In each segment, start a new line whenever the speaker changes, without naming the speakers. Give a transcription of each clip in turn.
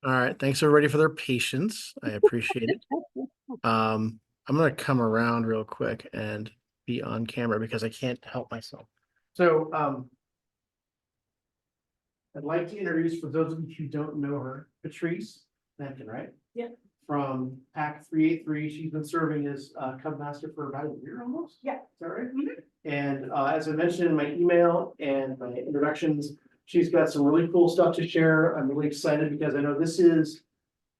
All right, thanks everybody for their patience. I appreciate it. I'm gonna come around real quick and be on camera because I can't help myself. So, I'd like to introduce, for those of you who don't know her, Patrice Lampkin, right?
Yeah.
From Pack 383. She's been serving as Cubmaster for about a year almost.
Yeah.
Is that right?
Mhm.
And as I mentioned in my email and my introductions, she's got some really cool stuff to share. I'm really excited because I know this is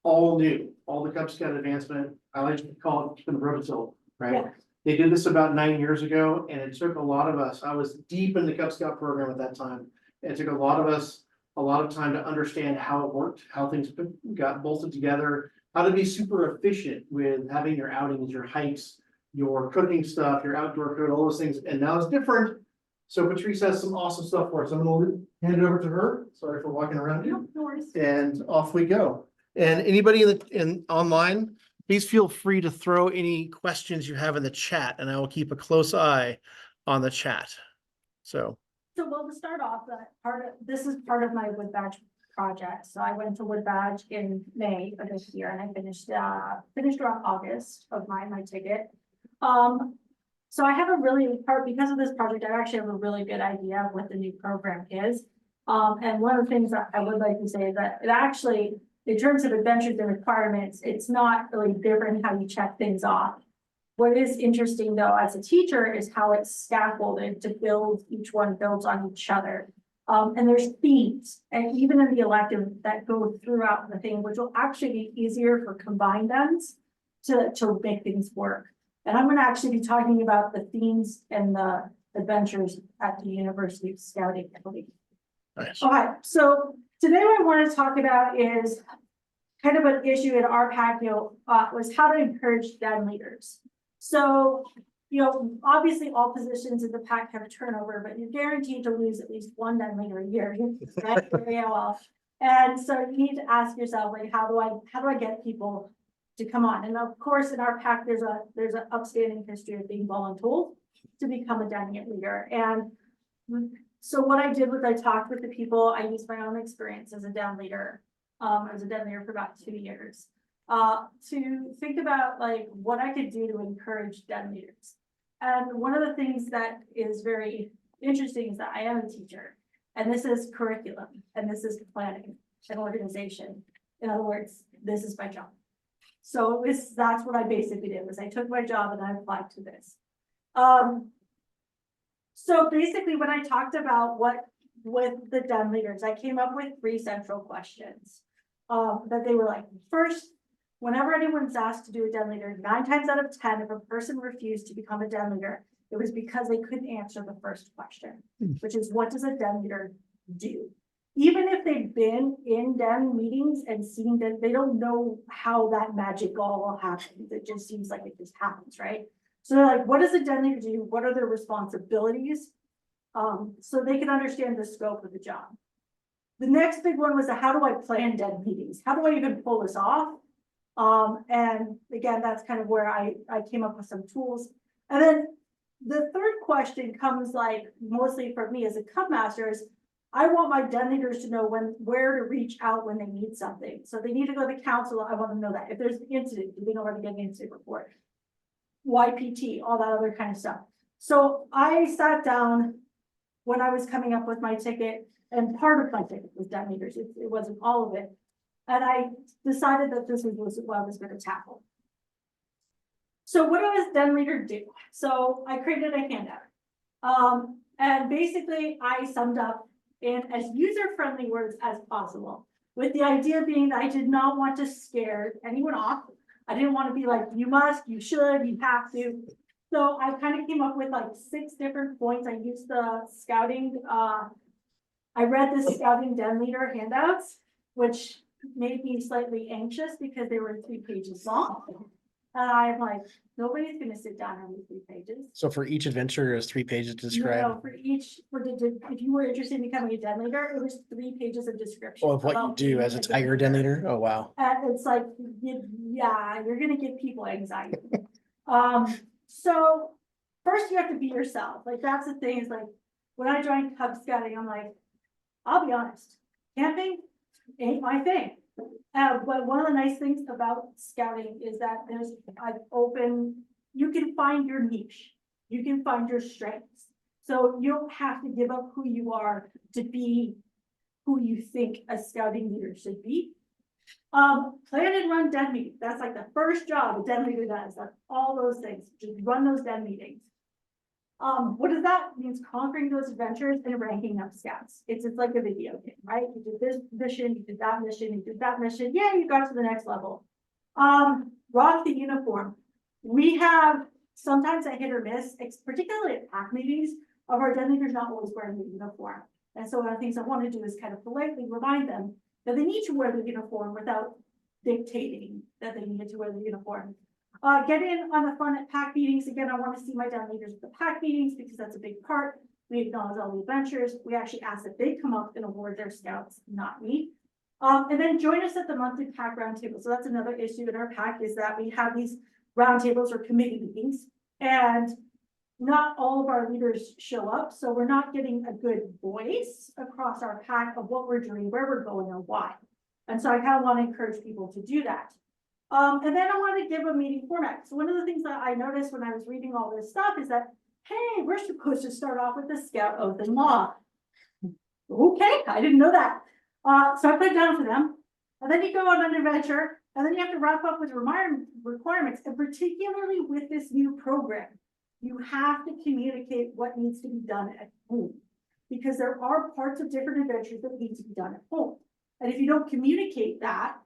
all new, all the Cub Scout advancement. I like to call it keeping the road till, right?
Yeah.
They did this about 9 years ago, and it took a lot of us. I was deep in the Cub Scout program at that time. It took a lot of us a lot of time to understand how it worked, how things got bolted together, how to be super efficient with having your outings, your hikes, your cooking stuff, your outdoor food, all those things. And now it's different. So Patrice has some awesome stuff for us. I'm gonna hand it over to her. Sorry for walking around you.
No worries.
And off we go. And anybody in online, please feel free to throw any questions you have in the chat, and I will keep a close eye on the chat. So
Well, to start off, this is part of my wood badge project. So I went to wood badge in May of this year, and I finished around August of my ticket. So I have a really because of this project, I actually have a really good idea of what the new program is. And one of the things that I would like to say is that it actually, in terms of adventures and requirements, it's not really different how you check things off. What is interesting though, as a teacher, is how it's scaffolded to build, each one builds on each other. And there's themes, and even in the elective that go throughout the thing, which will actually be easier for combined ends to make things work. And I'm gonna actually be talking about the themes and the adventures at the University of Scouting, I believe.
nice.
All right, so today what I want to talk about is kind of an issue in our pack, was how to encourage den leaders. So, obviously all positions in the pack have a turnover, but you're guaranteed to lose at least one den leader a year. Right? Yeah, well, and so you need to ask yourself, like, how do I get people to come on? And of course, in our pack, there's an upstanding history of being voluntold to become a den leader. And so what I did was I talked with the people. I used my own experience as a den leader. I was a den leader for about 2 years. To think about like what I could do to encourage den leaders. And one of the things that is very interesting is that I am a teacher, and this is curriculum, and this is planning and organization. In other words, this is my job. So that's what I basically did, was I took my job and I applied to this. So basically when I talked about with the den leaders, I came up with 3 central questions. That they were like, first, whenever anyone's asked to do a den leader, 9 times out of 10, if a person refused to become a den leader, it was because they couldn't answer the first question, which is, what does a den leader do? Even if they've been in den meetings and seen that, they don't know how that magic all happens. It just seems like it just happens, right? So they're like, what does a den leader do? What are their responsibilities? So they can understand the scope of the job. The next big one was how do I plan den meetings? How do I even pull this off? And again, that's kind of where I came up with some tools. And then the third question comes like mostly for me as a Cubmaster is, I want my den leaders to know where to reach out when they need something. So they need to go to council. I want to know that if there's an incident, do they know where to get an incident report? YPT, all that other kind of stuff. So I sat down when I was coming up with my ticket, and part of my ticket was den leaders. It wasn't all of it. And I decided that this was what I was going to tackle. So what does den leader do? So I created a handout. And basically I summed up in as user-friendly words as possible, with the idea being that I did not want to scare anyone off. I didn't want to be like, you must, you should, you have to. So I kind of came up with like 6 different points. I used the scouting, I read the scouting den leader handouts, which made me slightly anxious because they were 3 pages long. And I'm like, nobody's gonna sit down and read 3 pages.
So for each adventure, there's 3 pages to describe.
No, if you were interested in becoming a den leader, it was 3 pages of description.
Oh, of what you do as a tiger den leader? Oh, wow.
And it's like, yeah, you're gonna give people anxiety. So first you have to be yourself. Like that's the thing, is like when I joined Cub Scouting, I'm like, I'll be honest, camping ain't my thing. But one of the nice things about scouting is that there's an open, you can find your niche, you can find your strengths. So you don't have to give up who you are to be who you think a scouting leader should be. Plan and run den meetings. That's like the first job a den leader does. That's all those things. Just run those den meetings. What does that mean? Means conquering those adventures and ranking up scouts. It's like a video game, right? You did this mission, you did that mission, you did that mission. Yeah, you got to the next level. Rock the uniform. We have sometimes a hit or miss, particularly at pack meetings, of our den leaders not always wearing the uniform. And so one of the things I want to do is kind of politely remind them that they need to wear the uniform without dictating that they need to wear the uniform. Get in on the fun at pack meetings. Again, I want to see my den leaders at the pack meetings because that's a big part. We acknowledge all the adventures. We actually ask that they come up and award their scouts, not me. And then join us at the monthly pack roundtable. So that's another issue in our pack is that we have these roundtables or committee meetings, and not all of our leaders show up. So we're not getting a good voice across our pack of what we're doing, where we're going, and why. And so I kind of want to encourage people to do that. And then I want to give a meeting format. So one of the things that I noticed when I was reading all this stuff is that, hey, we're supposed to start off with the Scout Oath and Law. Okay, I didn't know that. So I put it down for them. And then you go on an adventure, and then you have to wrap up with requirements, and particularly with this new program, you have to communicate what needs to be done at home, because there are parts of different adventures that need to be done at home. And if you don't communicate that,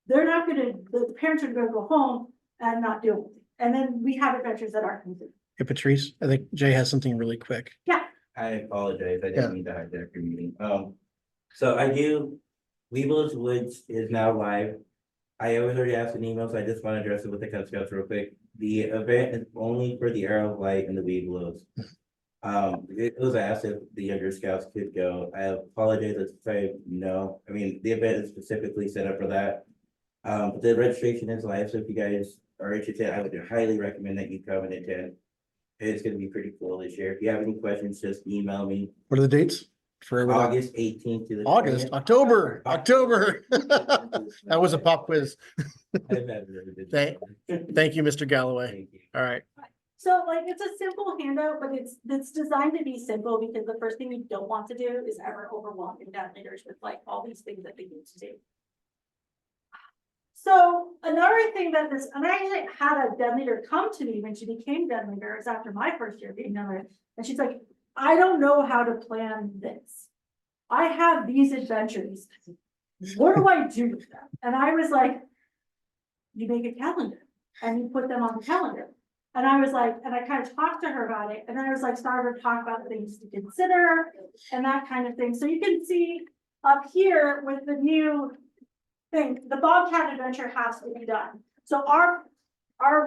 they're not gonna, the parents are gonna go home and not do anything. And then we have adventures that aren't complete.
Hey, Patrice, I think Jay has something really quick.
Yeah.
I apologize, I didn't mean to hijack your meeting. So I do, Weebles Woods is now live. I was already asked an email, so I just want to address it with the Cub Scouts real quick. The event is only for the Arrow of Light and the Weebles. It was asked if the younger scouts could go. I apologize to say no. I mean, the event is specifically set up for that. But the registration is live, so if you guys are interested, I would highly recommend that you come and attend. It's gonna be pretty cool this year. If you have any questions, just email me.
What are the dates for everybody?
August 18th to the
August,
20th.
October. That was a pop quiz.
I've never really been-
Thank you, Mr. Galloway.
Thank you.
All right.
So like, it's a simple handout, but it's designed to be simple because the first thing we don't want to do is ever overwhelm your den leaders with like all these things that they need to do. So another thing that this, and I actually had a den leader come to me when she became den leader, it's after my first year being den leader, and she's like, I don't know how to plan this. I have these adventures. What do I do with them? And I was like, you make a calendar and you put them on the calendar. And I was like, and I kind of talked to her about it. And then I was like, started to talk about things to consider and that kind of thing. So you can see up here with the new thing, the Bobcat adventure has to be done. So our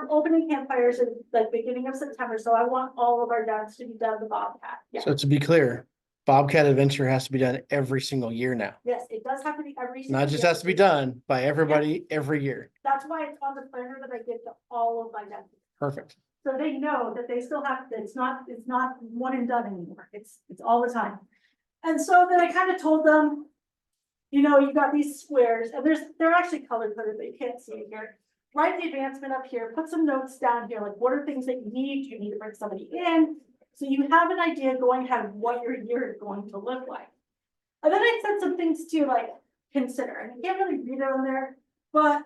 opening campfires is like beginning of September. So I want all of our dens to be done the Bobcat. Yeah.
So to be clear, Bobcat Adventure has to be done every single year now.
Yes, it does have to be every.
Not just
year.
has to be done by everybody every year.
That's why it's on the planner that I give to all of my dens.
Perfect.
So they know that they still have, it's not one and done anymore. It's all the time. And so then I kind of told them, you know, you got these squares and they're actually color coded, but you can't see it here. Write the advancement up here, put some notes down here, like what are things that you need? Do you need to bring somebody in? So you have an idea going ahead of what your year is going to look like. And then I said some things to like consider, and I can't really read it on there, but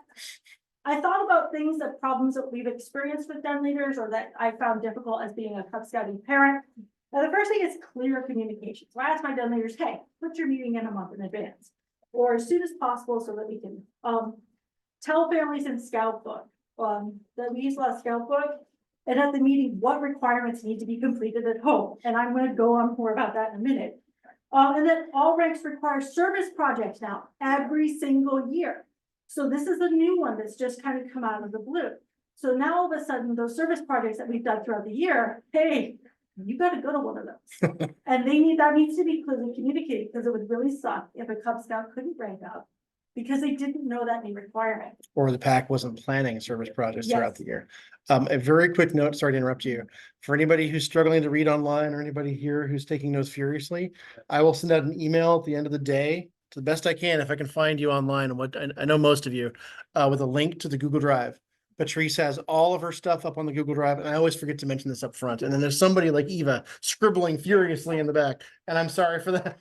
I thought about things, that problems that we've experienced with den leaders or that I found difficult as being a Cub Scouting parent. Now, the first thing is clear communication. So I asked my den leaders, hey, put your meeting in a month in advance or as soon as possible so that we can tell families in Scout Book that we use a lot of Scout Book. And at the meeting, what requirements need to be completed at home? And I'm going to go on more about that in a minute. And then all ranks require service projects now every single year. So this is a new one that's just kind of come out of the blue. So now all of a sudden, those service projects that we've done throughout the year, hey, you got to go to one of those. And that needs to be clearly communicated because it would really suck if a Cub Scout couldn't rank up because they didn't know that new requirement.
Or the pack wasn't planning service projects throughout
Yes.
the year. A very quick note, sorry to interrupt you. For anybody who's struggling to read online or anybody here who's taking notes furiously, I will send out an email at the end of the day to the best I can, if I can find you online, and what I know most of you, with a link to the Google Drive. Patrice has all of her stuff up on the Google Drive, and I always forget to mention this up front. And then there's somebody like Eva scribbling furiously in the back, and I'm sorry for that.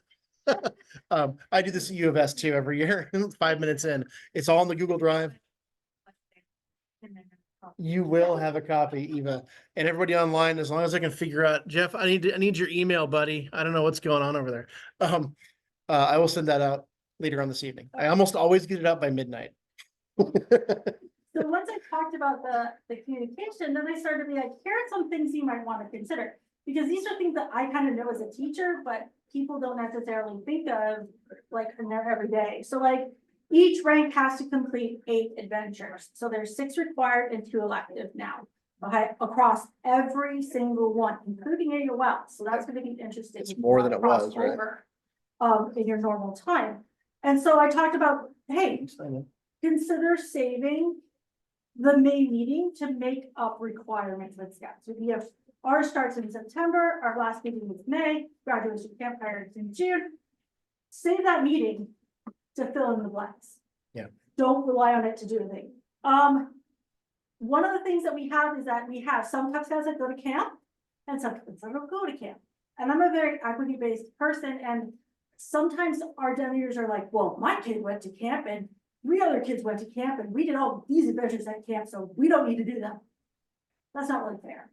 I do this at U of S too every year, 5 minutes in. It's all in the Google Drive. You will have a copy, Eva, and everybody online, as long as I can figure out, Jeff, I need your email, buddy. I don't know what's going on over there. I will send that out later on this evening. I almost always get it out by midnight.
So once I talked about the communication, then I started to be like, here are some things you might want to consider. Because these are things that I kind of know as a teacher, but people don't necessarily think of like in their every day. So like each rank has to complete 8 adventures. So there's 6 required and 2 elective now. Okay, across every single one, including AOL. So that's going to be interesting.
It's more than it was, right?
In your normal time. And so I talked about, hey, consider saving the May meeting to make up requirements with Scouts. So we have, ours starts in September, our last meeting is May, graduation campfire is in June. Save that meeting to fill in the blanks.
Yeah. Don't
rely on it to do anything. One of the things that we have is that we have some Cub Scouts that go to camp and some Cub Scouts that don't go to camp. And I'm a very equity-based person, and sometimes our den leaders are like, well, my kid went to camp and 3 other kids went to camp and we did all these adventures at camp, so we don't need to do them. That's not really fair.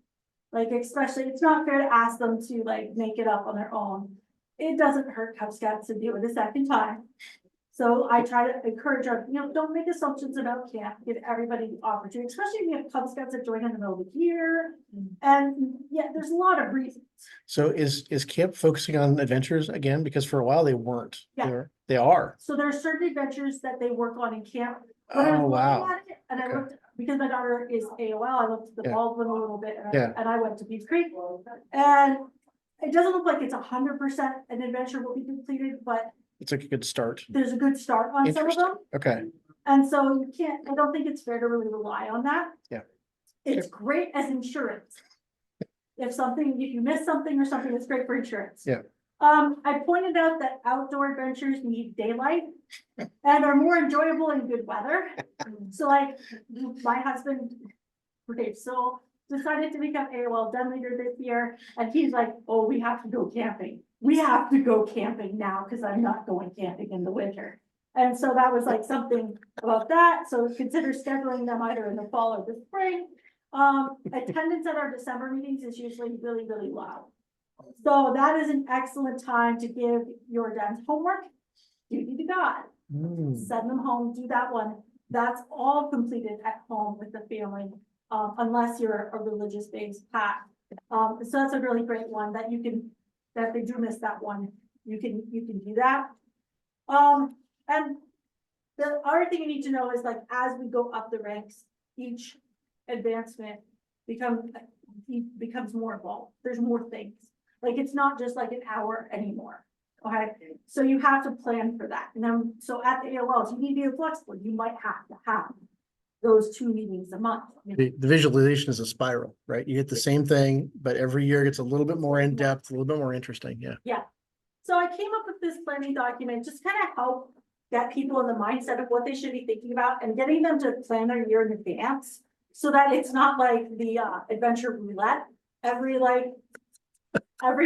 Like, especially, it's not fair to ask them to like make it up on their own. It doesn't hurt Cub Scouts to do it a second time. So I try to encourage our, don't make assumptions about camp, give everybody the opportunity, especially if you have Cub Scouts that join in the middle of the year. And yeah, there's a lot of reasons.
So is camp focusing on adventures again? Because for a while they weren't.
Yeah.
They are.
So there are certain adventures that they work on in camp. When I was
Oh, wow.
looking at it, and I
Okay.
looked, because my daughter is AOL, I looked at the
Yeah.
Baldwin a little bit, and
Yeah.
I went to Beach Creek. And it doesn't look like it's 100% an adventure will be completed, but
It's like a good start.
there's a good start on some of
Interesting.
them.
Okay.
And so you can't, I don't think it's fair to really rely on that.
Yeah.
It's great as insurance. If you miss something or something, it's great for insurance.
Yeah.
I pointed out that outdoor adventures need daylight and are more enjoyable in good weather. So like my husband, Dave Soul, decided to become AOL den leader this year. And he's like, oh, we have to go camping. We have to go camping now because I'm not going camping in the winter. And so that was like something about that. So consider scheduling them either in the fall or the spring. Attendance at our December meetings is usually really, really low. So that is an excellent time to give your den's homework, duty to God. Send them home, do that one. That's all completed at home with the family, unless you're a religious based path. So that's a really great one that that they do miss that one. You can do that. And the other thing you need to know is like, as we go up the ranks, each advancement becomes more involved. There's more things. Like, it's not just like an hour anymore. Okay, so you have to plan for that. And then, so at the AOLs, you need to be flexible. You might have to have those 2 meetings a month.
The visualization is a spiral, right? You get the same thing, but every year it's a little bit more in depth, a little bit more interesting. Yeah.
So I came up with this planning document, just kind of help get people in the mindset of what they should be thinking about and getting them to plan their year in advance so that it's not like the adventure roulette every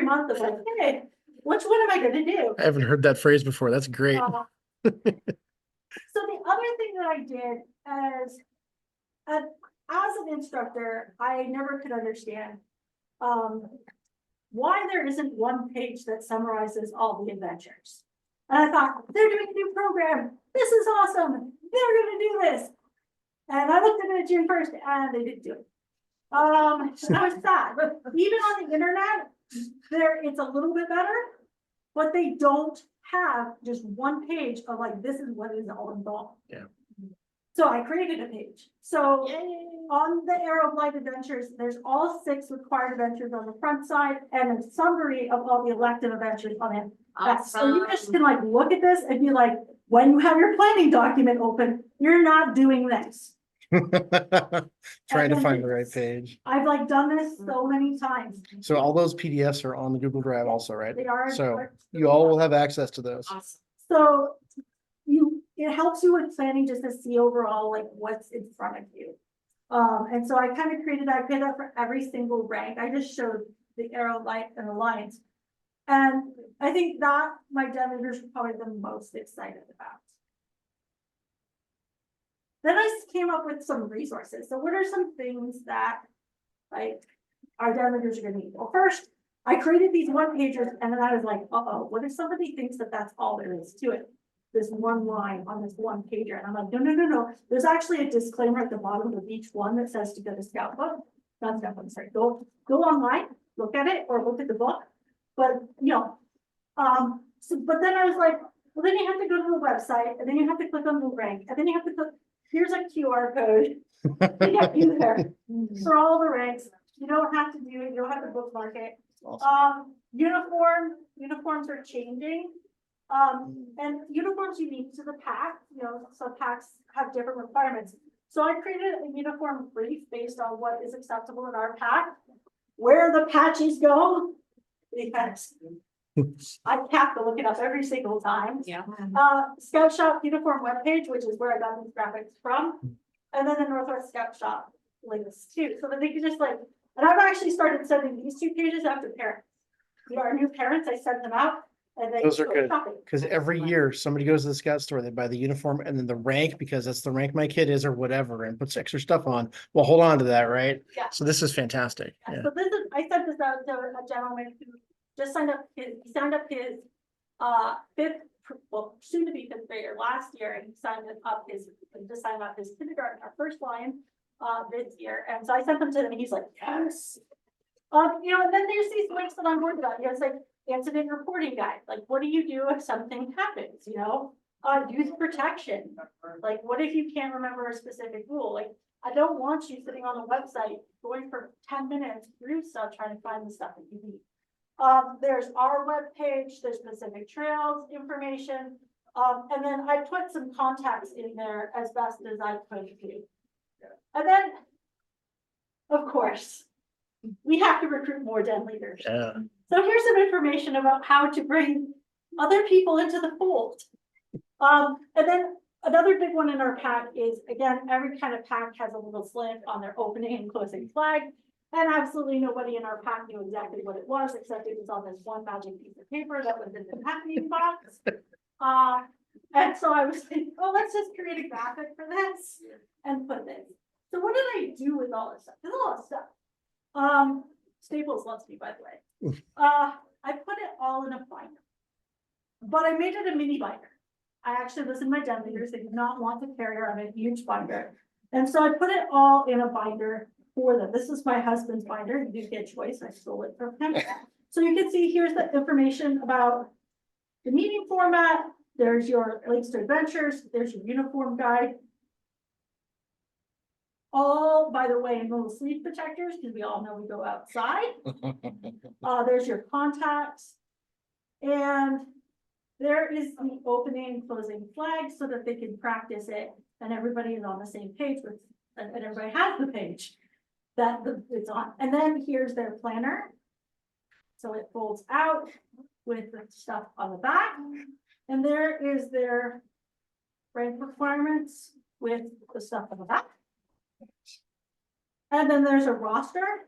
month of like, hey, which one am I gonna do?
I haven't heard that phrase before. That's great.
So the other thing that I did is, as an instructor, I never could understand why there isn't one page that summarizes all the adventures. And I thought, they're doing a new program. This is awesome. They're gonna do this. And I looked at it June 1st and they didn't do it. So that was sad. Even on the internet, it's a little bit better, but they don't have just one page of like, this is what is all involved.
Yeah.
So I created a page. So on the Arrow of Light Adventures, there's all 6 required adventures on the front side and a summary of all the elective adventures on it. So you just can like look at this and be like, when you have your planning document open, you're not doing this.
Trying to find the right page.
I've like done this so many times.
So all those PDFs are on the Google Drive also, right?
They are.
So you all will have access to those.
Awesome.
So it helps you with planning just to see overall like what's in front of you. And so I kind of created that for every single rank. I just showed the arrow light and the lines. And I think that my den leaders are probably the most excited about. Then I came up with some resources. So what are some things that like our den leaders are gonna need? Well, first, I created these one pagers and then I was like, what if somebody thinks that that's all there is to it? This one line on this one pager. And I'm like, no. There's actually a disclaimer at the bottom of each one that says to go to Scout Book. Not Scout Book, sorry. Go online, look at it or look at the book. But but then I was like, well, then you have to go to the website and then you have to click on the rank and then you have to click, here's a QR code to get you there for all the ranks. You don't have to do it, you don't have to bookmark it. Uniforms are changing. And uniforms unique to the pack, so packs have different requirements. So I created a uniform brief based on what is acceptable in our pack, where the patches go, because I have to look it up every single time.
Yeah.
Scout Shop uniform webpage, which is where I got these graphics from, and then the Northwest Scout Shop links too, so that they can just like, and I've actually started sending these 2 pages out to parents. Our new parents, I send them out. And they
Those are
go
good,
shopping.
because every year somebody goes to the scout store, they buy the uniform and then the rank, because that's the rank my kid is or whatever, and puts extra stuff on. Well, hold on to that, right?
Yeah.
So this is fantastic.
Yeah,
Yeah.
so I sent this out to a gentleman who just signed up his soon to be 5th grader last year, and he signed up his kindergarten, our first line this year. And so I sent them to him and he's like, yes. And then there's these links that I'm worried about. It's like incident reporting guide. Like, what do you do if something happens? Use protection. Like, what if you can't remember a specific rule? Like, I don't want you sitting on the website going for 10 minutes through stuff trying to find the stuff that you need. There's our webpage, there's specific trails information. And then I put some contacts in there as best as I could do. And then, of course, we have to recruit more den leaders.
Yeah.
So here's some information about how to bring other people into the fold. And then another big one in our pack is, again, every kind of pack has a little slant on their opening and closing flag. And absolutely nobody in our pack knew exactly what it was, except it was on this one magic piece of paper that was in the packing box. And so I was thinking, oh, let's just create a graphic for this and put this. So what did I do with all this stuff? There's a lot of stuff. Staples loves me, by the way. I put it all in a binder, but I made it a mini binder. I actually listened to my den leaders. They did not want to carry around a huge binder. And so I put it all in a binder for them. This is my husband's binder. He didn't get a choice. I stole it from him. So you can see here's the information about the meeting format. There's your links to adventures. There's your uniform guide. All, by the way, in little sleeve protectors, because we all know we go outside. There's your contacts. And there is the opening and closing flag so that they can practice it and everybody is on the same page with, and everybody has the page that it's on. And then here's their planner. So it folds out with the stuff on the back. And there is their rank requirements with the stuff on the back. And then there's a roster,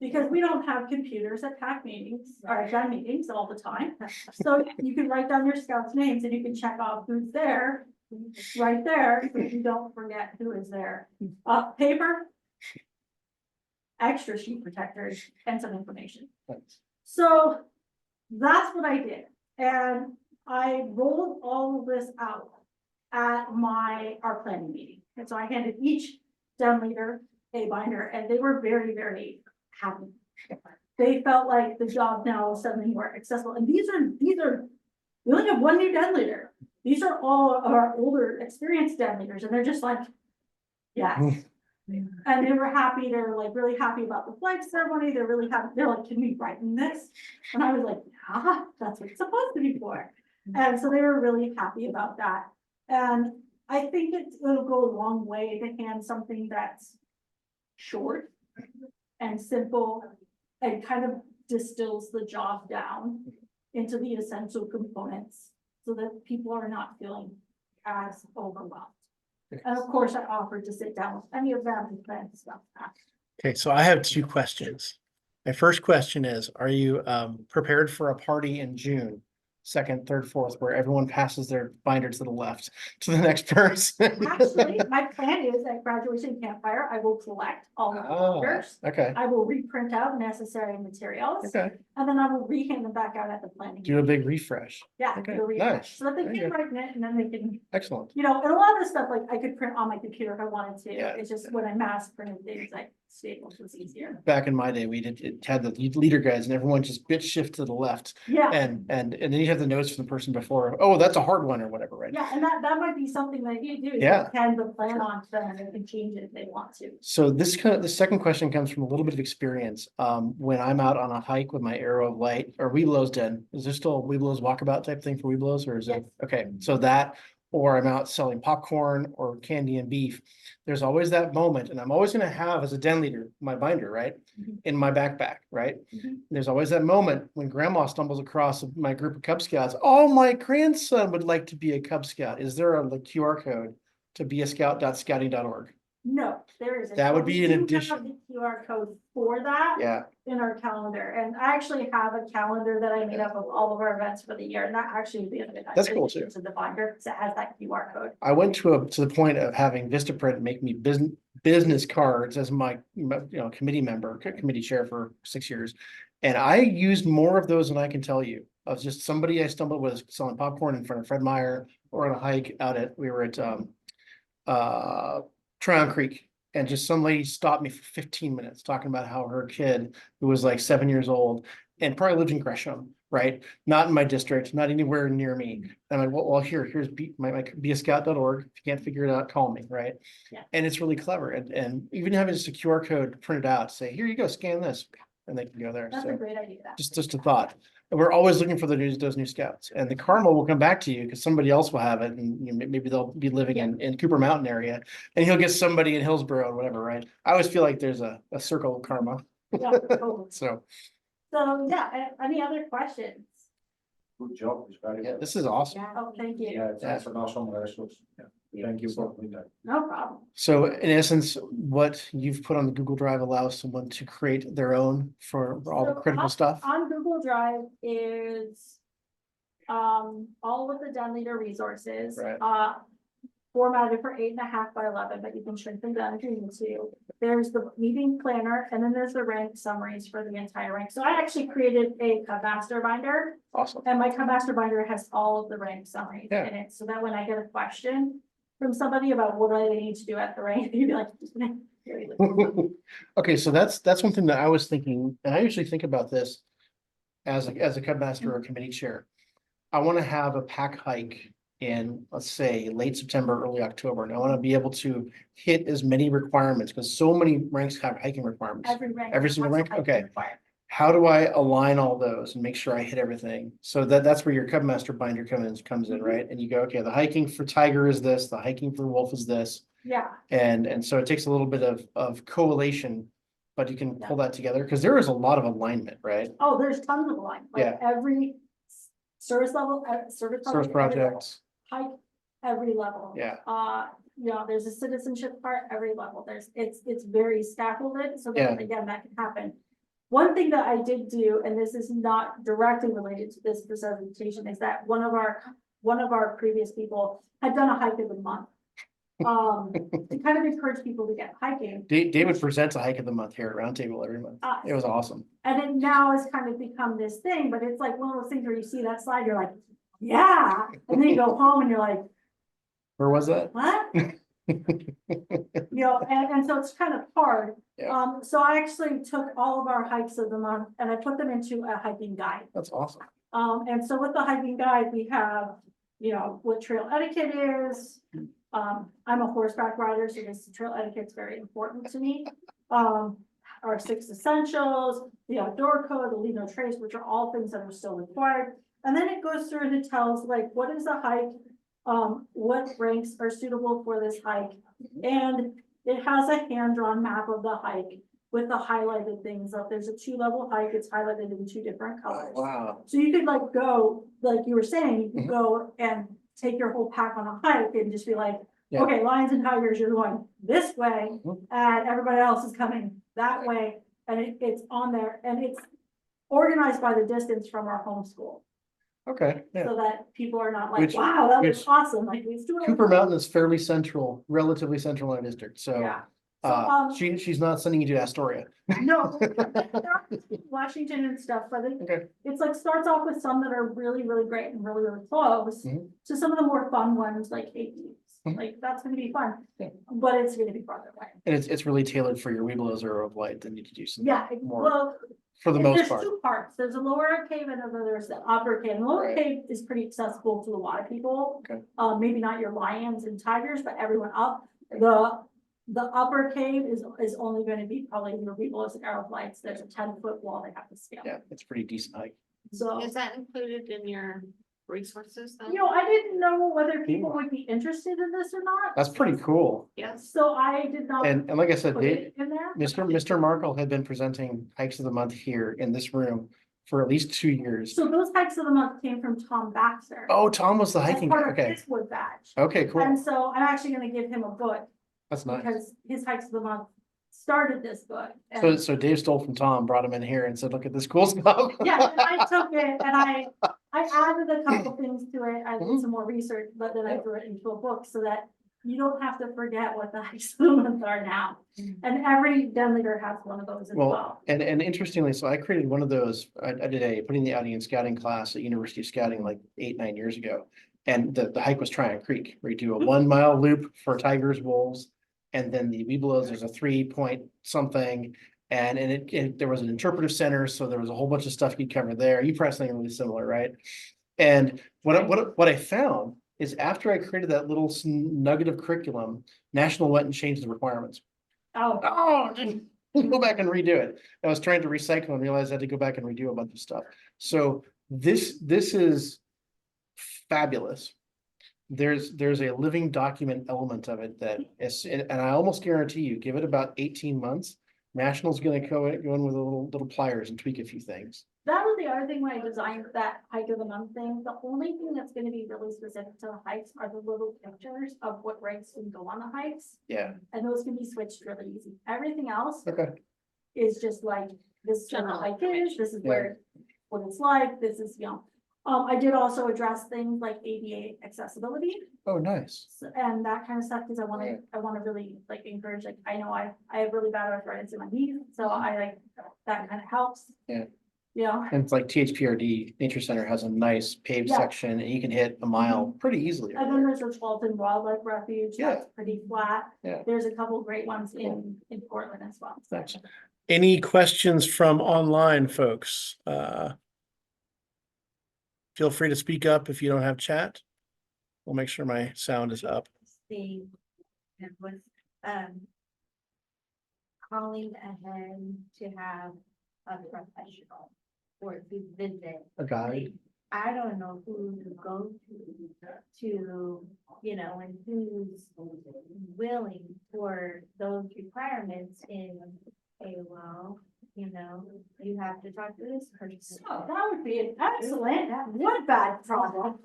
because we don't have computers at pack meetings or at den meetings all the time. So you can write down your scouts' names and you can check off who's there right there, so you don't forget who is there. Paper, extra sheet protectors, and some information. So that's what I did. And I rolled all of this out at our planning meeting. And so I handed each den leader a binder, and they were very, very happy. They felt like the job now was suddenly more accessible. And these are, we only have one new den leader. These are all our older experienced den leaders, and they're just like, yes. And they were happy. They were like really happy about the flag ceremony. They're really happy. They're like, can we write in this? And I was like, yeah, that's what it's supposed to be for. And so they were really happy about that. And I think it'll go a long way to hand something that's short and simple and kind of distills the job down into the essential components so that people are not feeling as overwhelmed. And of course, I offered to sit down with any of them and plan stuff out.
Okay, so I have two questions. My first question is, are you prepared for a party in June? Second, third, fourth, where everyone passes their binder to the left to the next person?
Actually, my plan is at graduation campfire, I will collect all of the
Oh,
binders.
okay,
I will reprint out necessary materials,
okay.
and then I will re-hand them back out at the planning.
Do a big refresh.
Yeah,
okay,
do a refresh,
nice.
so that they
There
can
you go.
write in it, and then they can,
Excellent.
you know, and a lot of the stuff, like, I could print on my computer if I wanted to.
Yeah.
It's just when I mass printed things, like Staples was easier.
Back in my day, we had the leader guides and everyone just bit shift to the left.
Yeah,
And then you have the notes from the person before, oh, that's a hard one or whatever, right?
yeah, and that might be something that you do, is
Yeah.
hand the plan on to them, and they can change it if they want to.
So the second question comes from a little bit of experience. When I'm out on a hike with my arrow of light, or Weeblo's dead, is there still a Weeblo's walkabout type thing for Weeblo's, or is it?
Yes.
Okay, so that, or I'm out selling popcorn or candy and beef. There's always that moment, and I'm always gonna have as a den leader, my binder, right?
Mhm.
In my backpack, right?
Mhm.
There's always that moment when grandma stumbles across my group of Cub Scouts. Oh, my grandson would like to be a Cub Scout. Is there a QR code to beascout.scouting.org?
No, there isn't.
That would
But
be
we
an
do have
addition.
the QR code for that.
Yeah,
In our calendar, and I actually have a calendar that I made up of all of our events for the year, and that actually would be a good.
That's cool, too.
To the binder, because it has that QR code.
I went to the point of having Vistaprint make me business cards as my committee member, committee chair for 6 years. And I used more of those than I can tell you. I was just somebody I stumbled with selling popcorn in front of Fred Meyer, or on a hike we were at Tryon Creek. And just some lady stopped me for 15 minutes talking about how her kid, who was like 7 years old and probably lived in Gresham, right? Not in my district, not anywhere near me. And I'm like, well, here's beascout.org. If you can't figure it out, call me, right?
Yeah.
And it's really clever. And even having just a QR code printed out, say, here you go, scan this, and they can go there.
That's a
So
great idea.
just a thought. And we're always looking for those new scouts, and the karma will come back to you because somebody else will have it, and maybe they'll be living in Cooper Mountain area, and he'll get somebody in Hillsborough or whatever, right? I always feel like there's a circle of karma.
Yeah, totally.
So
Yeah, any other questions?
Good job, it's very
yeah,
good.
this is awesome.
Oh, thank you.
Yeah, it's an awesome resource. Yeah. Thank you for doing that.
No problem.
So in essence, what you've put on the Google Drive allows someone to create their own for all the
So
critical stuff.
On Google Drive is all of the den leader resources.
Right.
Formatted for 8.5 by 11, but you can shrink them down if you need to. There's the meeting planner, and then there's the rank summaries for the entire rank. So I actually created a Cubmaster binder,
Awesome.
and my Cubmaster binder has all of the rank summaries
Yeah.
in it, so that when I get a question from somebody about what do they need to do at the rank, you'd be like, here you go.
Okay, so that's one thing that I was thinking, and I usually think about this as a Cubmaster or committee chair. I want to have a pack hike in, let's say, late September, early October, and I want to be able to hit as many requirements, because so many ranks have hiking requirements. Every single
has
rank?
a hiking
Okay.
requirement.
How do I align all those and make sure I hit everything? So that's where your Cubmaster binder comes in, right? And you go, okay, the hiking for tiger is this, the hiking for wolf is this.
Yeah,
And so it takes a little bit of collation, but you can pull that together, because there is a lot of alignment, right?
oh, there's tons of line,
Yeah.
like every service level,
Service
every level,
projects,
hike, every level.
yeah,
There's a citizenship part, every level, it's very scaffolded, so
Yeah.
that, again, that can happen. One thing that I did do, and this is not directly related to this presentation, is that one of our previous people had done a hike of the month. To kind of encourage people to get hiking.
David presents a hike of the month here at Roundtable every month. It was awesome.
And it now has kind of become this thing, but it's like one of those things where you see that slide, you're like, yeah, and then you go home and you're like,
Where was that?
what? And so it's kind of hard.
Yeah.
So I actually took all of our hikes of the month and I put them into a hiking guide.
That's awesome.
And so with the hiking guide, we have, what trail etiquette is. I'm a horseback rider, so this trail etiquette is very important to me. Our 6 essentials, the outdoor code, the leave no trace, which are all things that are still required. And then it goes through and it tells like, what is a hike? What ranks are suitable for this hike? And it has a hand-drawn map of the hike with the highlighted things up. There's a 2-level hike. It's highlighted in 2 different colors.
Wow.
So you could like go, like you were saying, you could
Mhm.
go and take your whole pack on a hike and just be like,
Yeah.
okay, lions and tigers, you're going this way
Mhm.
and everybody else is coming that way. And it's on there and it's organized by the distance from our home school.
Okay, yeah.
So that people are not like,
Which-
wow, that was
which
awesome. Like it's doing.
Cooper Mountain is fairly central, relatively central in our district, so.
Yeah. So,
She's not sending you to Astoria.
no, there are Washington and stuff, but
Okay.
it's like starts off with some that are really, really great and really, really close.
Mhm.
To some of the more fun ones, like 80s,
Mhm.
like that's gonna be fun,
Yeah.
but it's gonna be farther away.
And it's really tailored for your Webelos or of light, then you need to do some.
Yeah,
More,
well,
for the most
there's
part.
2 parts. There's a lower cave and then there's the upper cave. The lower
Right.
cave is pretty accessible to a lot of people.
Okay.
Maybe not your lions and tigers, but everyone up. The upper cave is only gonna be probably your Webelos and Aeroflights. There's a 10-foot wall they have to scale.
Yeah, it's pretty decent hike.
So,
Is that included in your resources then?
I didn't know whether people would be interested in this or not.
That's pretty cool.
Yes.
So I did not
And like I said,
put it in there.
Mr. Markle had been presenting hikes of the month here in this room for at least 2 years.
So those hikes of the month came from Tom Baxter.
Oh, Tom was the
As
hiking guy.
part of
Okay.
his wood badge.
Okay, cool.
And so I'm actually gonna give him a book
That's nice.
because his hikes of the month started this book.
So,
And
so Dave stole from Tom, brought him in here and said, look at this cool stuff.
yeah, and I took it and I added a couple things to it. I
Mhm.
did some more research, but then I threw it into a book so that you don't have to forget what the hikes of the month are now. And every den leader has one of those as
Well,
well.
and interestingly, so I created one of those, I did a putting the audience scouting class at University of Scouting like 8-9 years ago. And the hike was Tryon Creek, where you do a 1-mile loop for tigers, wolves. And then the Webelos, there's a 3-point something. And there was an interpretive center, so there was a whole bunch of stuff you'd cover there. You probably something really similar, right? And what I found is after I created that little nugget of curriculum, National went and changed the requirements.
Oh,
Go back and redo it. I was trying to recycle and realized I had to go back and redo a bunch of stuff. So this is fabulous. There's a living document element of it that is, and I almost guarantee you, give it about 18 months, National's gonna go in with a little pliers and tweak a few things.
that was the other thing when I designed that hike of the month thing. The only thing that's gonna be really specific to the hikes are the little pictures of what ranks can go on the hikes.
Yeah,
And those can be switched really easy. Everything else
okay.
is just like, this is what the
General
hike is,
information.
this is where, what it's like, this is, I did also address things like ADA accessibility.
Oh, nice.
And that kind of stuff, because I wanna really like encourage, like, I know I have really bad arthritis in my knees, so I like, that kind of helps.
Yeah.
Yeah,
And it's like THPRD Nature Center has a nice paved
Yeah.
section and you can hit a mile pretty easily.
and then there's the Walton Wildlife Refuge,
Yeah.
that's pretty flat.
Yeah.
There's a couple great ones in Portland as well.
Thanks.
Any questions from online folks? Feel free to speak up if you don't have chat. We'll make sure my sound is up.
The, it was, calling ahead to have a professional or to visit.
A guide.
I don't know who to go to, and who's willing for those requirements in a you have to talk to this person.
Oh, that would be an excellent wood badge problem.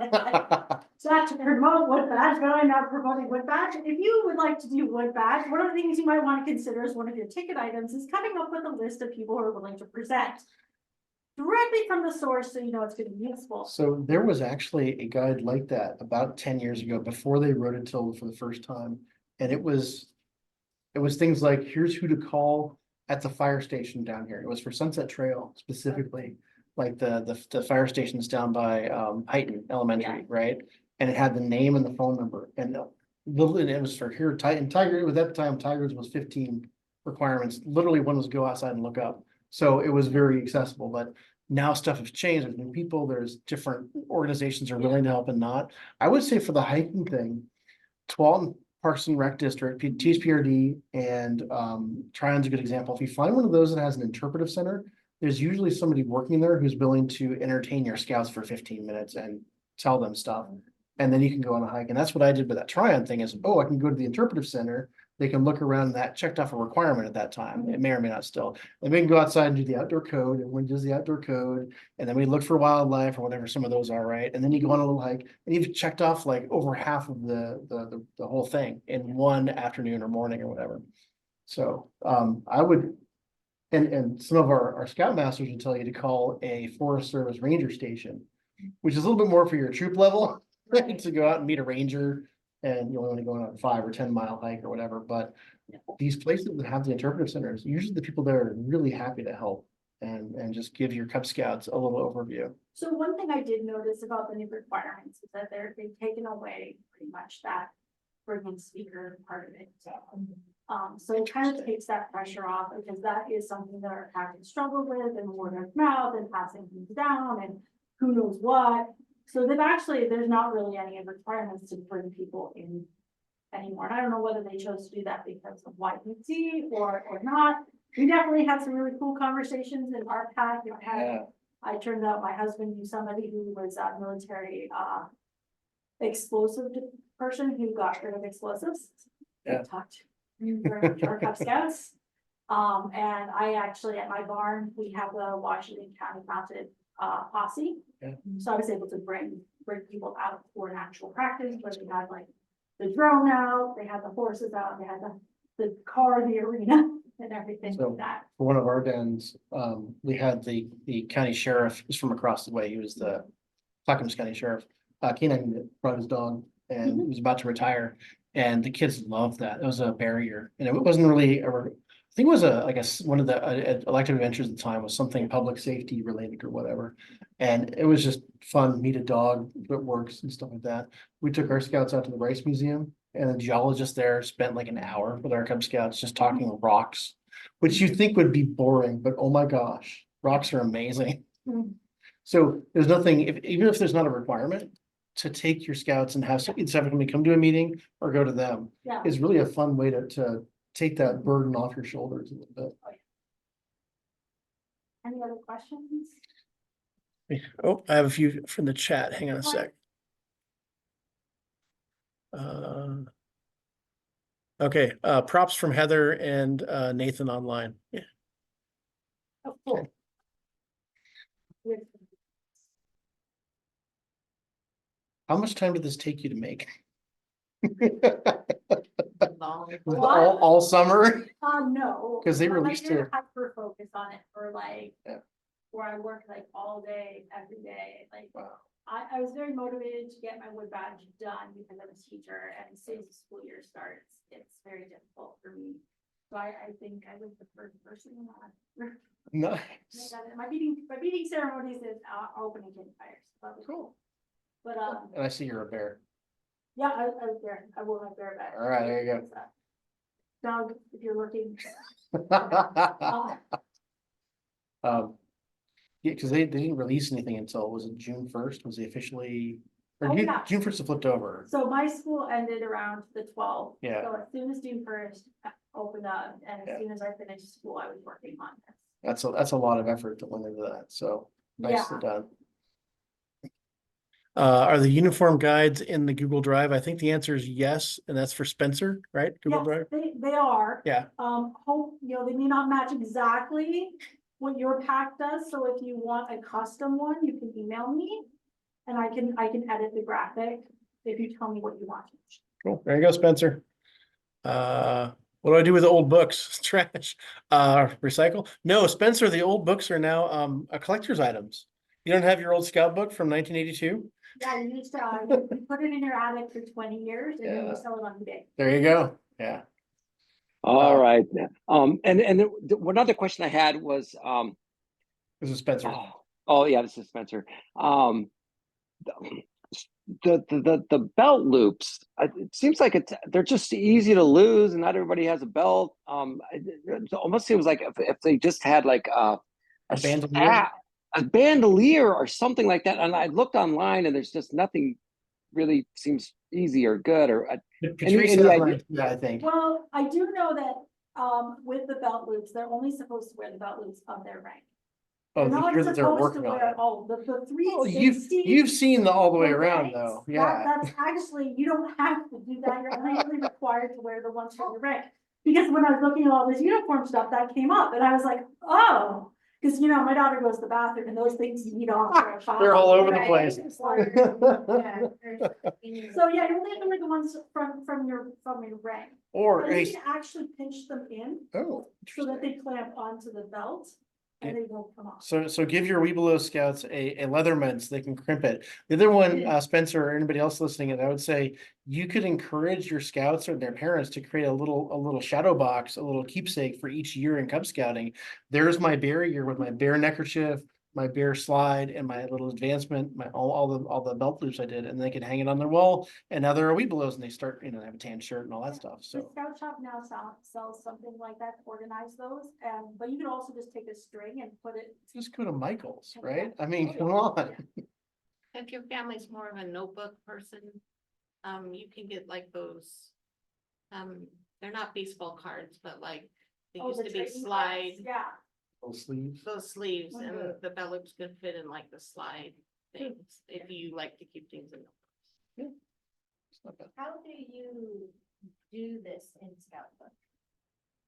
So not to promote wood badge, but I'm not promoting wood badge. If you would like to do wood badge, one of the things you might want to consider as one of your ticket items is coming up with a list of people who are willing to present directly from the source, so you know it's going to be useful.
So there was actually a guide like that about 10 years ago before they wrote it till for the first time. And it was things like, here's who to call at the fire station down here. It was for Sunset Trail specifically, like the fire stations down by Heighton Elementary, right? And it had the name and the phone number and it was for here, Tiger, it was at the time, Tigers was 15 requirements. Literally one was go outside and look up. So it was very accessible, but now stuff has changed. There's new people, there's different organizations are willing to help and not. I would say for the hiking thing, Tualatin Parks and Rec District, THPRD, and Tryon's a good example. If you find one of those that has an interpretive center, there's usually somebody working there who's willing to entertain your scouts for 15 minutes and tell them stuff. And then you can go on a hike. And that's what I did with that Tryon thing is, oh, I can go to the interpretive center. they can look around that checked off a requirement at that time. It may or may not still. And we can go outside and do the outdoor code, and when does the outdoor code, and then we look for wildlife or whatever some of those are, right? And then you go on a little hike and you've checked off like over half of the whole thing in one afternoon or morning or whatever. So I would, and some of our scoutmasters would tell you to call a Forest Service ranger station, which is a little bit more for your troop level, right? To go out and meet a ranger. And you only want to go on a 5 or 10 mile hike or whatever, but these places that have the interpretive centers, usually the people there are really happy to help and just give your Cub Scouts a little overview.
So one thing I did notice about the new requirements is that they've taken away pretty much that bringing speaker part of it. So it kind of takes that pressure off, because that is something that our captains struggle with, and word of mouth and passing things down and who knows what. So they've actually, there's not really any requirements to bring people in anymore. And I don't know whether they chose to do that because of YPC or not. We definitely had some really cool conversations in our pack. I turned out my husband knew somebody who was a military explosive person who got rid of explosives.
Yeah.
Talked to our Cub Scouts. And I actually, at my barn, we have the Washington County Mounted posse.
Yeah.
So I was able to bring people out for an actual practice, where they had like the drone out, they had the horses out, they had the car, the arena, and everything
So,
like that.
For one of our dens, we had the county sheriff, who's from across the way, he was the Clackamas County Sheriff. Keenan brought his dog and he was about to retire, and the kids loved that. It was a barrier, and it wasn't really I think it was one of the elective adventures at the time was something public safety related or whatever. And it was just fun, meet a dog that works and stuff like that. We took our scouts out to the Rice Museum, and the geologist there spent like an hour with our Cub Scouts just talking rocks, which you think would be boring, but oh my gosh, rocks are amazing.
Mm.
So there's nothing, even if there's not a requirement, to take your scouts and have somebody come to a meeting or go to them
Yeah.
is really a fun way to take that burden off your shoulders a little bit.
Any other questions?
Oh, I have a few from the chat. Hang on a sec. Okay, props from Heather and Nathan online. Yeah.
Oh, cool.
How much time did this take you to make?
What?
All summer?
No.
'Cause they
but I
released
did
it.
hyper focus on it for like,
Yeah.
where I worked like all day, every day, like.
Wow.
I was very motivated to get my wood badge done because I'm a teacher, and as soon as the school year starts, it's very difficult for me. So I think I was the first person in that.
Nice.
My meeting ceremonies is opening campfires.
Cool.
But
And I see you're a bear.
yeah, I was there. I wore my bear badge.
All right, there you go.
Doug, if you're looking.
Yeah, because they didn't release anything until, was it June 1st? Was they officially, or
Oh, yeah.
June 1st it flipped over?
So my school ended around the 12th.
Yeah.
So as soon as June 1st opened up, and
Yeah.
as soon as I finished school, I was working on this.
That's a lot of effort that went into that, so nicely
Yeah.
done. Are the uniform guides in the Google Drive? I think the answer is yes, and that's for Spencer, right? Google
Yes,
Drive?
they are.
Yeah,
They may not match exactly what your pack does, so if you want a custom one, you can email me. And I can edit the graphic if you tell me what you want.
cool. There you go, Spencer. What do I do with the old books? Trash. Recycle? No, Spencer, the old books are now collector's items. You don't have your old scout book from 1982?
Yeah, you need to, you put it in your attic for 20 years and then
Yeah.
you sell it on eBay.
There you go. Yeah.
All right. One other question I had was,
This is Spencer.
yeah, this is Spencer. The belt loops, it seems like they're just easy to lose and not everybody has a belt. It almost seems like if they just had like a
bandolier?
a bandolier or something like that. And I looked online and there's just nothing really seems easy or good or
Patrice
any
has
idea?
one, yeah, I think.
Well, I do know that with the belt loops, they're only supposed to wear the belt loops of their rank.
Oh,
You're
the
not
year that they're
supposed to
working on
wear-
it.
Oh, the three
Oh, you've seen the all the way around though, yeah.
That's actually, you don't have to do that, you're legally required to wear the ones from your rank. Because when I was looking at all this uniform stuff, that came up, and I was like, oh, cause you know, my daughter goes to the bathroom and those things eat off.
They're all over the
Right.
place.
Or, yeah, or-
So yeah, you only have to wear the ones from your rank.
Or,
And you
hey,
can actually pinch them in
oh,
so that
interesting.
they clamp onto the belt and they won't come off.
So give your Webelos scouts a Leatherman so they can crimp it. The other one, Spencer or anybody else listening, and I would say you could encourage your scouts or their parents to create a little shadow box, a little keepsake for each year in Cub Scouting. There's my bear year with my bear neckerchief, my bear slide, and my little advancement, my all the belt loops I did, and they can hang it on their wall. And now they're Webelos and they start, they have a tan shirt and all that stuff.
The
So
Scout Shop now sells something like that, to organize those, but you can also just take a string and put it.
just go to Michael's, right? I mean, come on.
If your family's more of a notebook person, you can get like those, they're not baseball cards, but like, they
Oh,
used
the
to be
trading
slide,
cards, Yeah.
Little sleeves.
those sleeves, and
Mhm.
the bell loops could fit in like the slide things, if you like to keep things in.
It's not bad.
How do you do this in Scout Book?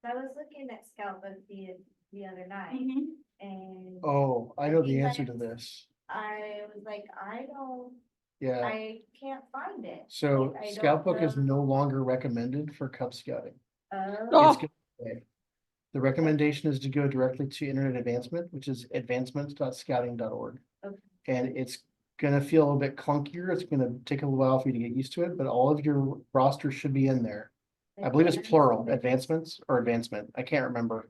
I was looking at Scout Book the other night, and
Oh, I know the
think
answer to
that's-
this.
I was like,
Yeah,
I can't find it.
so
Like, I
Scout
don't
Book is
know.
no longer recommended for Cub Scouting.
Oh,
It's gonna- The recommendation is to go directly to Internet Advancement, which is advancements.scouting.org.
Okay.
And it's gonna feel a bit clunkier. It's gonna take a little while for you to get used to it, but all of your roster should be in there. I believe it's plural, advancements or advancement. I can't remember.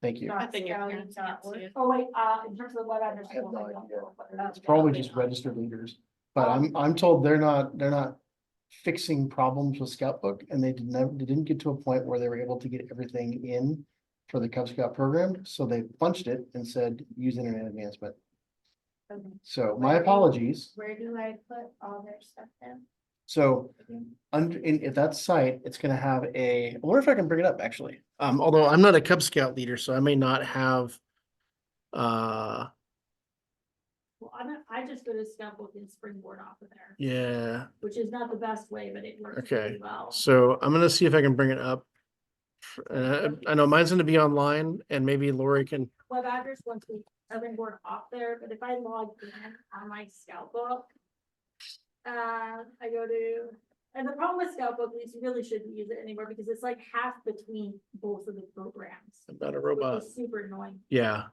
Thank you.
I think your parents can't see it.
Oh, wait, in terms of the web address.
I have no
I don't
idea.
know, but-
It's probably just registered leaders, but I'm told they're not fixing problems with Scout Book, and they didn't get to a point where they were able to get everything in for the Cub Scout program, so they punched it and said, use Internet Advancement.
Okay.
So my apologies.
Where do I put all their stuff down?
So at that site, it's gonna have I wonder if I can bring it up actually. Although I'm not a Cub Scout leader, so I may not have.
Well, I just go to Scout Book and springboard off of there,
Yeah,
which is not the best way, but it works
Okay.
really well.
so I'm gonna see if I can bring it up. I know mine's gonna be online and maybe Lori can,
Web address once we springboard off there, but if I log in on my Scout Book. I go to, and the problem with Scout Book is you really shouldn't use it anymore because it's like half between both of the programs.
I'm not a
Which
robot.
is super annoying.
Yeah,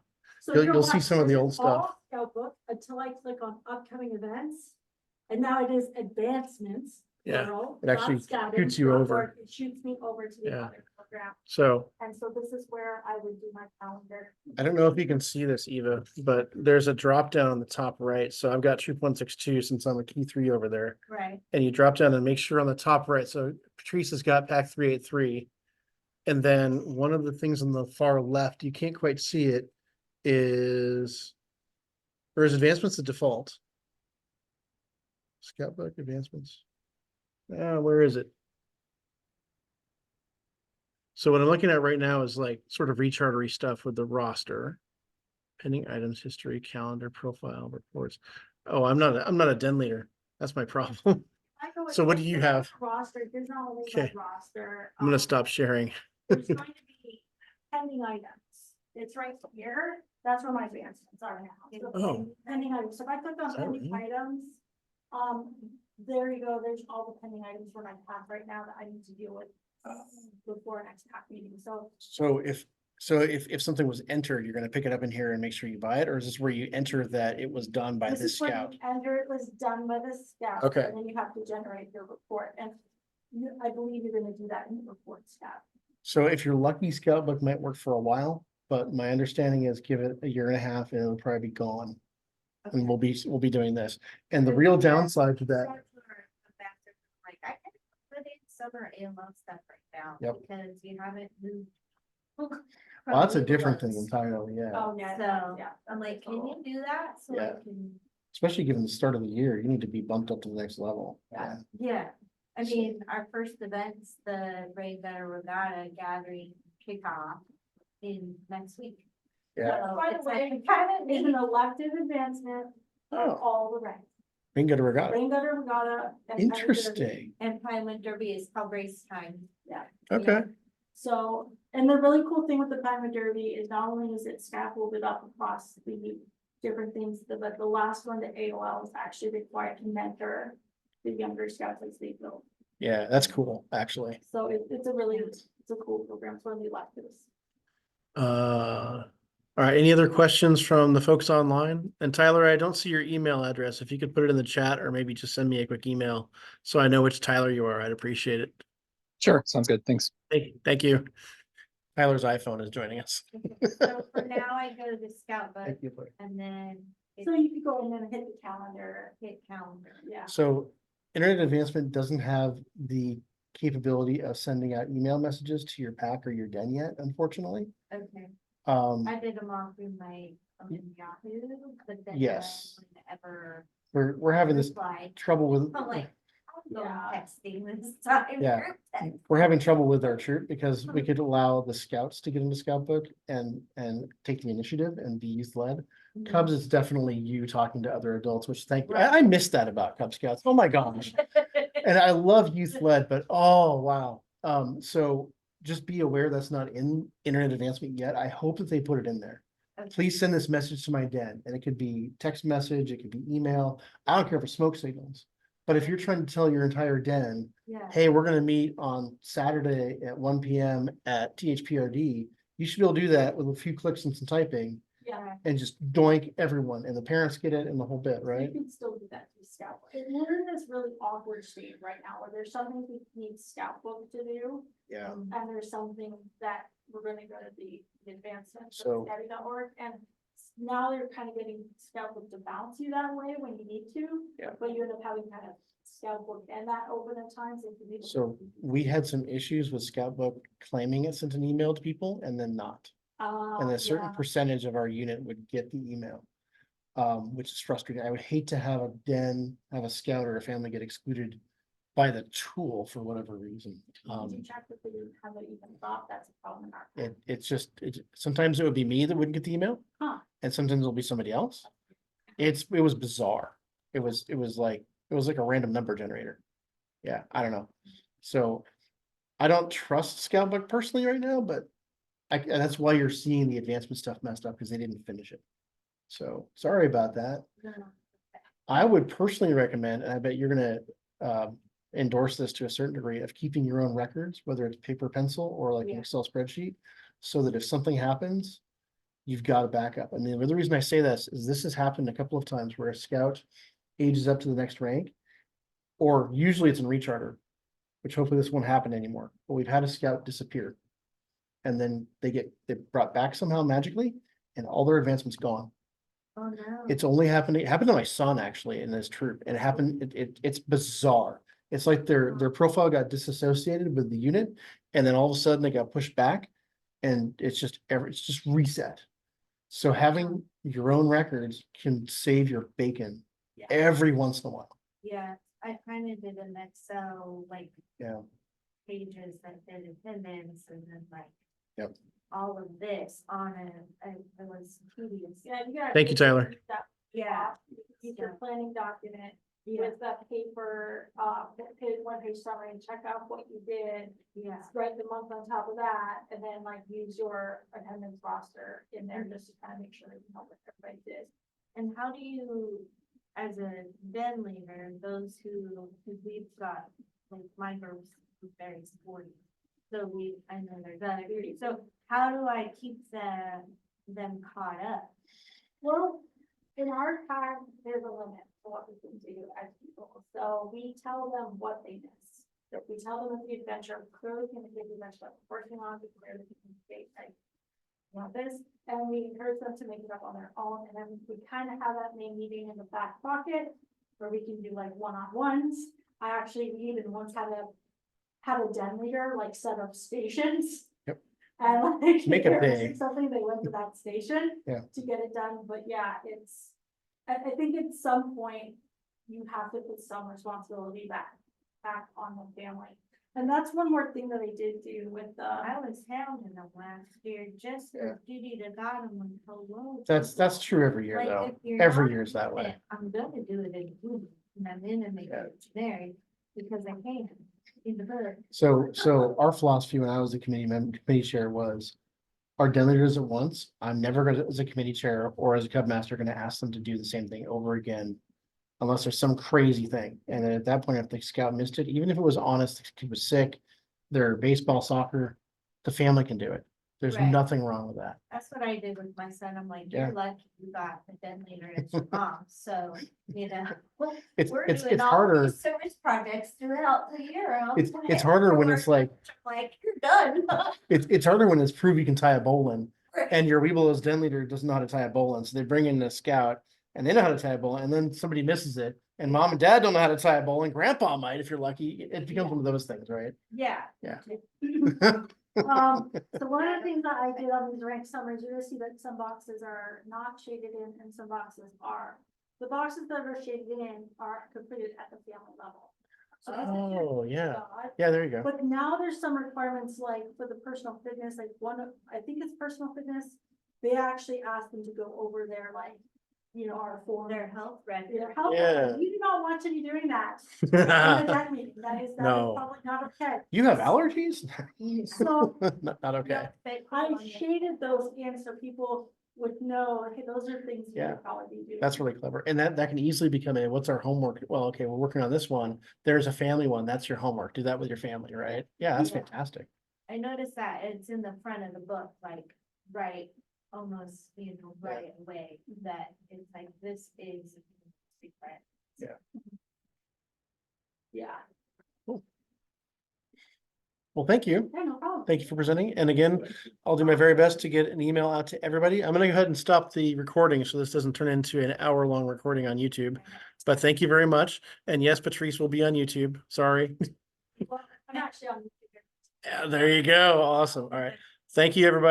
So
You'll-
you know
you'll see
what?
some of the
This
old
is all
stuff.
Scout Book until I click on upcoming events. And now it is advancements.
Yeah,
plural,
it actually
not scouting,
shoots you
not
over.
work. It shoots me over to the
Yeah.
other program.
so
And so this is where I would do my calendar.
I don't know if you can see this, Eva, but there's a drop down on the top right. So I've got Troop 162 since I'm a key 3 over there.
Right.
And you drop down and make sure on the top right. So Patrice has got pack 383. And then one of the things on the far left, you can't quite see it, is advancements the default. Scout Book advancements. Where is it? So what I'm looking at right now is like sort of rechartery stuff with the roster. Pending items, history, calendar, profile, reports. Oh, I'm not a den leader. That's my problem.
I go with
So what do you have?
Roster, there's not only my
Okay.
roster.
I'm gonna stop sharing.
There's going to be pending items. It's right here. That's where my advancements are now. So
Oh.
Pending items. So if I click on
Is that
pending
right?
items, there you go. There's all the pending items for my pack right now that I need to deal with before our next pack meeting. So
So if something was entered, you're gonna pick it up in here and make sure you buy it, or is this where you enter that it was done by
this
this
is when
scout?
you enter it was done by the scout.
Okay.
And then you have to generate your report. And I believe you're gonna do that in the report scout.
So if you're lucky, Scout Book might work for a while, but my understanding is give it a year and a half and it'll probably be gone. And we'll be doing this. And the real downside to that,
Like, I can put in summer AML stuff right now.
Yep.
Because you haven't moved.
well, that's a different thing entirely, yeah.
Oh, yeah.
So,
Yeah.
I'm like, can you do that? So I
Yeah.
can,
Especially given the start of the year, you need to be bumped up to the next level.
Yeah.
yeah. I mean, our first event's the Rain Better Regatta gathering kickoff in next week.
Yeah.
So, by the way, pilot is an elective advancement of all the ranks.
We can go to regatta.
Rain gutter, regatta. and pilot derby.
Interesting.
And Pilot Derby is called race time.
Okay.
So, and the really cool thing with the pilot derby is not only is it scaffolded up across the different things, but the last one, the AOL, is actually required to mentor the younger scouts as they go.
Yeah, that's cool, actually.
So it's a really, it's a cool program. It's one of the electives.
All right, any other questions from the folks online? And Tyler, I don't see your email address. If you could put it in the chat or maybe just send me a quick email so I know which Tyler you are, I'd appreciate it.
Sure, sounds good. Thanks.
Thank you. Tyler's iPhone is joining us.
So for now, I go to the scout book
Thank you.
and then
So you could go in and hit the calendar.
hit calendar.
Yeah.
So Internet Advancement doesn't have the capability of sending out email messages to your pack or your den yet, unfortunately.
Okay,
Um,
I did them all through my Yahoo, but then
Yes.
ever
we're having this
replied.
trouble with.
I'm like, I'm going
Yeah.
texting this time.
Yeah. We're having trouble with our troop because we could allow the scouts to get into scout book and take the initiative and be youth led. Cubs is definitely you talking to other adults, which I miss that about Cub Scouts. Oh my gosh. And I love youth led, but oh wow. So just be aware that's not in Internet Advancement yet. I hope that they put it in there. Please send this message to my den, and it could be text message, it could be email. I don't care if it's smoke signals. But if you're trying to tell your entire den,
Yeah.
hey, we're gonna meet on Saturday at 1 PM at THPRD, you should be able to do that with a few clicks and some typing
Yeah.
and just doink everyone, and the parents get it and the whole bit,
You
right?
can still do that through scout. Book. And we're in this really awkward state right now where there's something we need scout book to do.
Yeah.
And there's something that we're gonna go to the advancement.
So-
Scouting.org, and now they're kind of getting scout book to bounce you that way when you need to.
Yeah.
But you end up having kind of scout book and that open at times. If you need to-
So we had some issues with Scout Book claiming it sent an email to people and then not. And a certain
yeah.
percentage of our unit would get the email. Which is frustrating. I would hate to have a den, have a scout or a family get excluded by the tool for whatever reason.
Did you check that they haven't even thought that's a problem in our?
Sometimes it would be me that wouldn't get the email.
Huh.
And sometimes it'll be somebody else. It was bizarre. It was like a random number generator. Yeah, I don't know. So I don't trust Scoutbook personally right now, but that's why you're seeing the advancement stuff messed up because they didn't finish it. So sorry about that.
No.
I would personally recommend, and I bet you're gonna endorse this to a certain degree, of keeping your own records, whether it's paper, pencil, or like an
Yeah.
Excel spreadsheet, so that if something happens, you've got a backup. And the other reason I say this is this has happened a couple of times where a scout ages up to the next rank, or usually it's in recharter, which hopefully this won't happen anymore. But we've had a scout disappear, and then they get brought back somehow magically, and all their advancement's gone.
Oh, no.
It's only happened to my son actually in his troop. And it happened, it's bizarre. It's like their profile got disassociated with the unit, and then all of a sudden they got pushed back, and it's just reset. So having your own records can save your bacon
Yeah.
every once in a while.
Yeah, I kind of did an Excel, like.
Yeah.
Pages that did attendance and then like.
Yep.
All of this on it was tedious.
Yeah, you gotta.
Thank you, Tyler.
Yeah.
Use your planning document
Yeah,
with that paper, one page summary, and check out what you did.
yeah.
Write the month on top of that, and then like use your attendance roster in there just to kind of make sure you know what everybody did.
And how do you, as a den leader, those who we've got, like my group's very sporty. So I know there's other groups, so how do I keep them caught up?
Well, in our time, there's a limit to what we can do as people, so we tell them what they miss. We tell them if the adventure clearly communicate the adventure that we're working on, we clearly communicate like. This, and we encourage them to make it up on their own, and then we kind of have that main meeting in the back pocket. Where we can do like one-on-ones. I actually even once had a den leader like set up stations.
Yep.
And like.
Make
if
it
they're
big.
missing something, they went to that station.
Yeah.
To get it done, but yeah, I think at some point, you have to put some responsibility back on the family. And that's one more thing that I did do with,
I was hounding them last year just for duty to God and when hello.
That's true every year
Like,
though.
if you're
Every
not
year is that
in
way.
it, I'm gonna do it in June, and I'm in and make it generic, because I can, in the bird.
So our philosophy when I was the committee chair was our den leaders at once. I'm never gonna, as a committee chair or as a Cub master, gonna ask them to do the same thing over again. Unless there's some crazy thing. And then at that point, if the scout missed it, even if it was honest, the kid was sick, they're baseball, soccer, the family can do it. There's
Right.
nothing wrong with that.
That's what I did with my son, I'm like,
Yeah.
you're lucky you got a den leader as your mom, so, you know.
It's
We're
it's
doing
it's
all
harder.
these service projects throughout the year.
It's harder when it's like
You're done.
it's harder when it's prove you can tie a bowline and your Weeble's den leader doesn't know how to tie a bowline. So they bring in a scout and they know how to tie a bowline, and then somebody misses it. And mom and dad don't know how to tie a bowline. Grandpa might, if you're lucky. It becomes one of those things, right?
Yeah.
Yeah.
So one of the things that I did on these rank summaries, you're gonna see that some boxes are not shaded in and some boxes are. The boxes that are shaded in are completed at the family level. So this is
Oh, yeah.
God.
Yeah, there you go.
But now there's some requirements like for the personal fitness, like I think it's personal fitness. They actually ask them to go over their like, our form.
Their health record.
Their health.
Yeah.
We do not want you to be doing that. In a deck meeting. That is
No.
probably not okay.
You have allergies?
So
Not okay.
I shaded those in so people would know, okay, those are things you
Yeah.
would probably be doing.
That's really clever. And that can easily become a, what's our homework? Well, okay, we're working on this one. There's a family one. That's your homework. Do that with your family, right? Yeah, that's
Yeah.
fantastic.
I noticed that it's in the front of the book, like, right, almost, right away, that it's like, this is secret.
Yeah,
Well, thank you.
yeah, no problem.
Thank you for presenting. And again, I'll do my very best to get an email out to everybody. I'm gonna go ahead and stop the recording so this doesn't turn into an hour-long recording on YouTube. But thank you very much. And yes, Patrice will be on YouTube. Sorry.
Well, I'm actually on.
Yeah, there you go. Awesome. All right. Thank you, everybody.